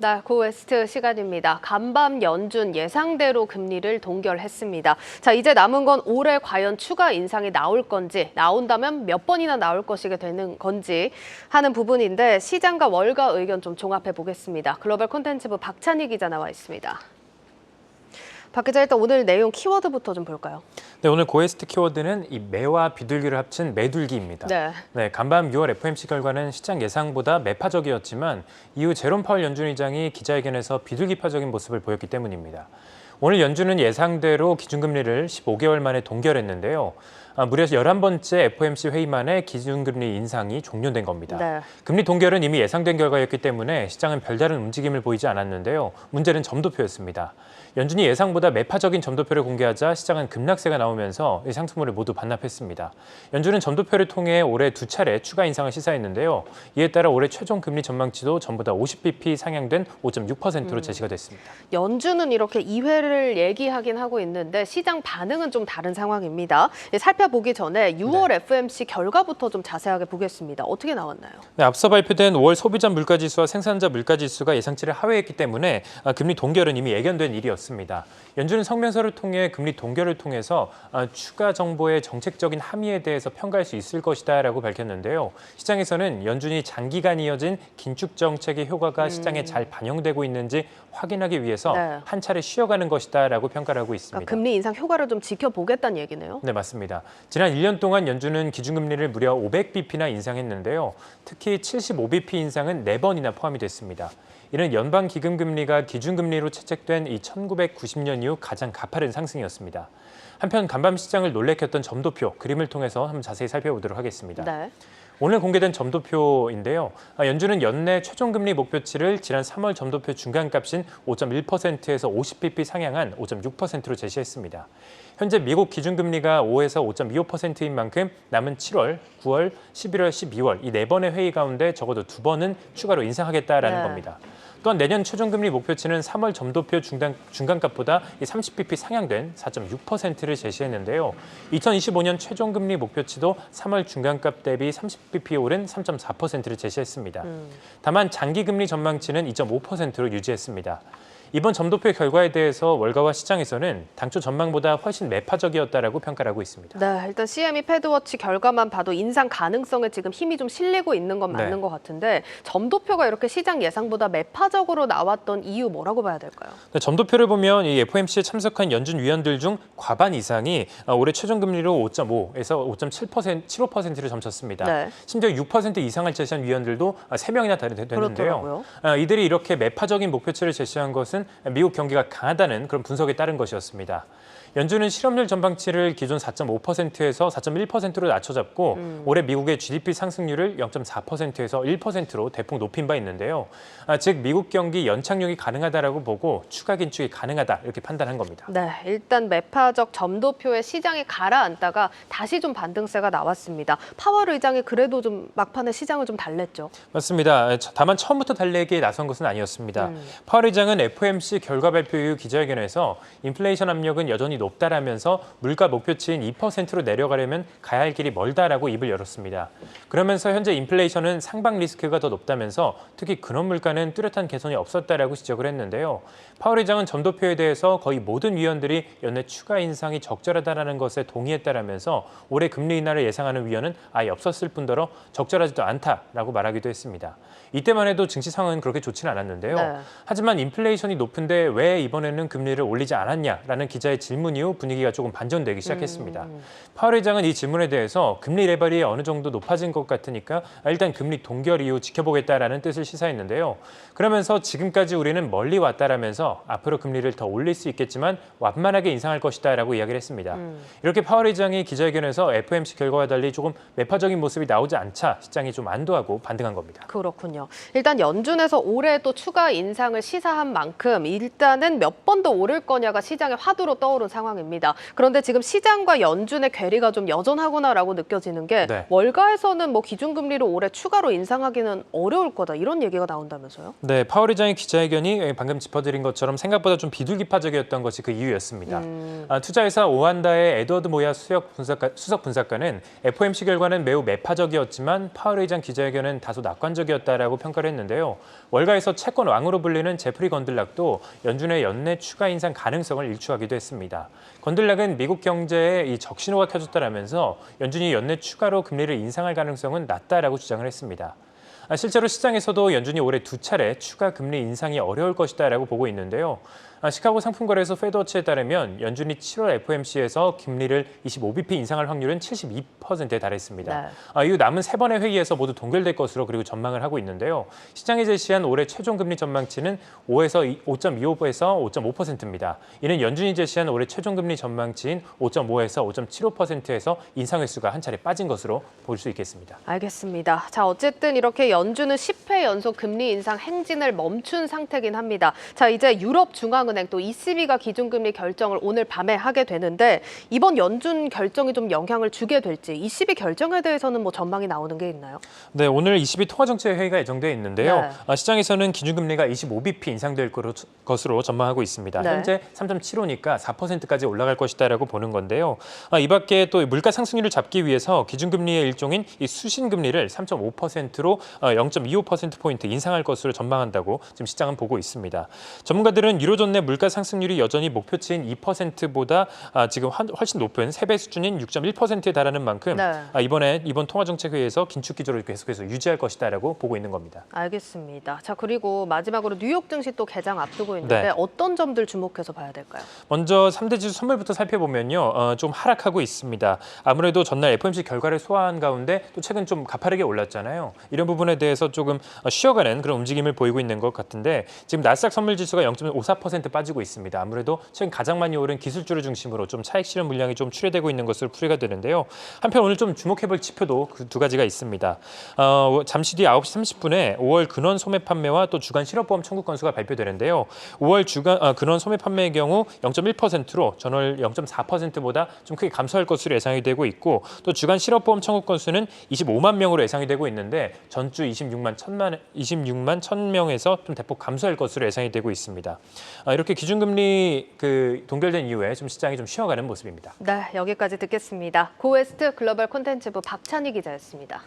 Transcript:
네, 고웨스트 시간입니다. 간밤 연준 예상대로 금리를 동결했습니다. 자, 이제 남은 건 올해 과연 추가 인상이 나올 건지, 나온다면 몇 번이나 나올 것이게 되는 건지 하는 부분인데 시장과 월가 의견 좀 종합해 보겠습니다. 글로벌 콘텐츠부 박찬희 기자 나와 있습니다. 박 기자, 일단 오늘 내용 키워드부터 좀 볼까요? 네, 오늘 고에스트 키워드는 이 매와 비둘기를 합친 매둘기입니다. 네, 간밤 6월 FOMC 결과는 시장 예상보다 매파적이었지만 이후 제롬 파월 연준 의장이 기자회견에서 비둘기파적인 모습을 보였기 때문입니다. 오늘 연준은 예상대로 기준금리를 15개월 만에 동결했는데요. 무려 11번째 FOMC 회의 만에 기준금리 인상이 종료된 겁니다. 네. 금리 동결은 이미 예상된 결과였기 때문에 시장은 별다른 움직임을 보이지 않았는데요. 문제는 점도표였습니다. 연준이 예상보다 매파적인 점도표를 공개하자 시장은 급락세가 나오면서 이 상승물을 모두 반납했습니다. 연준은 점도표를 통해 올해 2차례 추가 인상을 시사했는데요. 이에 따라 올해 최종 금리 전망치도 전보다 50bp 상향된 5.6%로 제시가 됐습니다. 연준은 이렇게 2회를 얘기하긴 하고 있는데 시장 반응은 좀 다른 상황입니다. 살펴보기 전에 6월 FOMC 결과부터 좀 자세하게 보겠습니다. 어떻게 나왔나요? 네, 앞서 발표된 5월 소비자 물가지수와 생산자 물가지수가 예상치를 하회했기 때문에 금리 동결은 이미 예견된 일이었습니다. 연준은 성명서를 통해 금리 동결을 통해서 추가 정보의 정책적인 함의에 대해서 평가할 수 있을 것이다라고 밝혔는데요. 시장에서는 연준이 장기간 이어진 긴축 정책의 효과가 시장에 잘 반영되고 있는지 확인하기 위해서 한 차례 쉬어가는 것이다라고 평가를 하고 있습니다. 그러니까 금리 인상 효과를 좀 지켜보겠다는 얘기네요. 네, 맞습니다. 지난 1년 동안 연준은 기준금리를 무려 500bp나 인상했는데요. 특히 75bp 인상은 4번이나 포함이 됐습니다. 이는 연방기금금리가 기준금리로 채택된 이 1990년 이후 가장 가파른 상승이었습니다. 한편 간밤 시장을 놀래켰던 점도표 그림을 통해서 한번 자세히 살펴보도록 하겠습니다. 네. 오늘 공개된 점도표인데요. 연준은 연내 최종금리 목표치를 지난 3월 점도표 중간값인 5.1%에서 50bp 상향한 5.6%로 제시했습니다. 현재 미국 기준금리가 5에서 5.25%인 만큼 남은 7월, 9월, 11월, 12월 이 4번의 회의 가운데 적어도 2번은 추가로 인상하겠다라는 겁니다. 또한 내년 최종금리 목표치는 3월 점도표 중간값보다 30bp 상향된 4.6%를 제시했는데요. 2025년 최종금리 목표치도 3월 중간값 대비 30bp 오른 3.4%를 제시했습니다. 다만 장기금리 전망치는 2.5%로 유지했습니다. 이번 점도표 결과에 대해서 월가와 시장에서는 당초 전망보다 훨씬 매파적이었다라고 평가를 하고 있습니다. 네, 일단 CME 패드워치 결과만 봐도 인상 가능성에 지금 힘이 좀 실리고 있는 건 맞는 것 같은데 점도표가 이렇게 시장 예상보다 매파적으로 나왔던 이유 뭐라고 봐야 될까요? 네, 점도표를 보면 이 FOMC에 참석한 연준 위원들 중 과반 이상이 올해 최종금리로 5.5에서 5.75%를 점쳤습니다. 심지어 6% 이상을 제시한 위원들도 3명이나 되는데요. 이들이 이렇게 매파적인 목표치를 제시한 것은 미국 경기가 강하다는 그런 분석에 따른 것이었습니다. 연준은 실업률 전망치를 기존 4.5%에서 4.1%로 낮춰잡고 올해 미국의 GDP 상승률을 0.4%에서 1%로 대폭 높인 바 있는데요. 즉 미국 경기 연착륙이 가능하다라고 보고 추가 긴축이 가능하다 이렇게 판단한 겁니다. 네, 일단 매파적 점도표에 시장이 가라앉다가 다시 좀 반등세가 나왔습니다. 파월 의장이 그래도 좀 막판에 시장을 좀 달랬죠. 맞습니다. 다만 처음부터 달래기에 나선 것은 아니었습니다. 파월 의장은 FOMC 결과 발표 이후 기자회견에서 인플레이션 압력은 여전히 높다라면서 물가 목표치인 2%로 내려가려면 가야 할 길이 멀다라고 입을 열었습니다. 그러면서 현재 인플레이션은 상방 리스크가 더 높다면서 특히 근원 물가는 뚜렷한 개선이 없었다라고 지적을 했는데요. 파월 의장은 점도표에 대해서 거의 모든 위원들이 연내 추가 인상이 적절하다라는 것에 동의했다라면서 올해 금리 인하를 예상하는 위원은 아예 없었을 뿐더러 적절하지도 않다라고 말하기도 했습니다. 이때만 해도 증시 상황은 그렇게 좋지는 않았는데요. 하지만 인플레이션이 높은데 왜 이번에는 금리를 올리지 않았냐라는 기자의 질문 이후 분위기가 조금 반전되기 시작했습니다. 파월 의장은 이 질문에 대해서 금리 레벨이 어느 정도 높아진 것 같으니까 일단 금리 동결 이후 지켜보겠다라는 뜻을 시사했는데요. 그러면서 지금까지 우리는 멀리 왔다라면서 앞으로 금리를 더 올릴 수 있겠지만 완만하게 인상할 것이다라고 이야기를 했습니다. 이렇게 파월 의장이 기자회견에서 FOMC 결과와 달리 조금 매파적인 모습이 나오지 않자 시장이 좀 안도하고 반등한 겁니다. 그렇군요. 일단 연준에서 올해 또 추가 인상을 시사한 만큼 일단은 몇 번 더 오를 거냐가 시장의 화두로 떠오른 상황입니다. 그런데 지금 시장과 연준의 괴리가 좀 여전하구나라고 느껴지는 게 네. 월가에서는 뭐 기준금리를 올해 추가로 인상하기는 어려울 거다 이런 얘기가 나온다면서요? 네, 파월 의장의 기자회견이 방금 짚어드린 것처럼 생각보다 좀 비둘기파적이었던 것이 그 이유였습니다. 투자회사 오한다의 에드워드 모야 수석 분석가는 FOMC 결과는 매우 매파적이었지만 파월 의장 기자회견은 다소 낙관적이었다라고 평가를 했는데요. 월가에서 채권 왕으로 불리는 제프리 건들락도 연준의 연내 추가 인상 가능성을 일축하기도 했습니다. 건들락은 미국 경제에 이 적신호가 켜졌다라면서 연준이 연내 추가로 금리를 인상할 가능성은 낮다라고 주장을 했습니다. 실제로 시장에서도 연준이 올해 2차례 추가 금리 인상이 어려울 것이다라고 보고 있는데요. 시카고 상품거래소 페드워치에 따르면 연준이 7월 FOMC에서 금리를 25bp 인상할 확률은 72%에 달했습니다. 이후 남은 3번의 회의에서 모두 동결될 것으로 그리고 전망을 하고 있는데요. 시장이 제시한 올해 최종 금리 전망치는 5.25에서 5.5%입니다. 이는 연준이 제시한 올해 최종 금리 전망치인 5.5에서 5.75%에서 인상 횟수가 한 차례 빠진 것으로 볼 수 있겠습니다. 알겠습니다. 자, 어쨌든 이렇게 연준은 10회 연속 금리 인상 행진을 멈춘 상태긴 합니다. 자, 이제 유럽 중앙은행 또 ECB가 기준금리 결정을 오늘 밤에 하게 되는데 이번 연준 결정이 좀 영향을 주게 될지 ECB 결정에 대해서는 뭐 전망이 나오는 게 있나요? 네, 오늘 ECB 통화정책회의가 예정돼 있는데요. 네. 시장에서는 기준금리가 25bp 인상될 것으로 전망하고 있습니다. 네. 현재 3.75니까 4%까지 올라갈 것이다라고 보는 건데요. 이 밖에 또 물가 상승률을 잡기 위해서 기준금리의 일종인 이 수신금리를 3.5%로 0.25%포인트 인상할 것으로 전망한다고 지금 시장은 보고 있습니다. 전문가들은 유로존 내 물가 상승률이 여전히 목표치인 2%보다 지금 훨씬 높은 3배 수준인 6.1%에 달하는 만큼 네. 이번 통화정책회의에서 긴축 기조를 계속해서 유지할 것이다라고 보고 있는 겁니다. 알겠습니다. 자, 그리고 마지막으로 뉴욕 증시 또 개장 앞두고 있는데 네. 어떤 점들 주목해서 봐야 될까요? 먼저 3대 지수 선물부터 살펴보면요. 좀 하락하고 있습니다. 아무래도 전날 FOMC 결과를 소화한 가운데 또 최근 좀 가파르게 올랐잖아요. 이런 부분에 대해서 조금 쉬어가는 그런 움직임을 보이고 있는 것 같은데 지금 나스닥 선물 지수가 0.54% 빠지고 있습니다. 아무래도 최근 가장 많이 오른 기술주를 중심으로 좀 차익 실현 물량이 좀 출회되고 있는 것으로 풀이가 되는데요. 한편 오늘 좀 주목해볼 지표도 그 두 가지가 있습니다. 잠시 뒤 9시 30분에 5월 근원 소매 판매와 또 주간 실업보험 청구 건수가 발표되는데요. 5월 주간 근원 소매 판매의 경우 0.1%로 전월 0.4%보다 좀 크게 감소할 것으로 예상이 되고 있고 또 주간 실업보험 청구 건수는 25만 명으로 예상이 되고 있는데 전주 26만 1,000명에서 좀 대폭 감소할 것으로 예상이 되고 있습니다. 이렇게 기준금리 동결된 이후에 좀 시장이 좀 쉬어가는 모습입니다. 네, 여기까지 듣겠습니다. 고웨스트 글로벌 콘텐츠부 박찬희 기자였습니다.